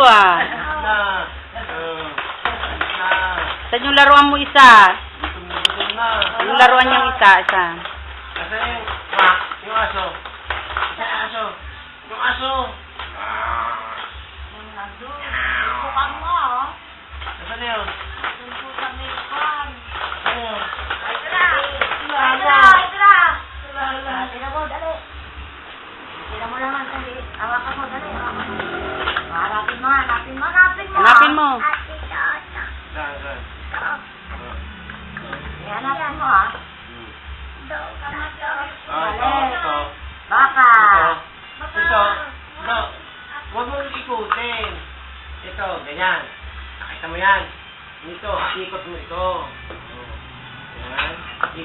dalawa. Na. Na. Saan yung laruan mo isa? Gutom na. Yung laruan niyang isa. Asan yung aso? Asan yung aso? Yung aso. Bukan mo, oh. Asan na yun? Tunto sa mikon. Asan yun? Ito na. Tira mo, dali. Tira mo naman, dali. Hawakan mo, dali. Hanapin mo. Hanapin mo. Saan? Hanapin mo, ha. Ito. Baka. Ito. Huwag mong ikutin. Ito, ganyan. Nakita mo yan. Ito, ikot mo ito. Yan.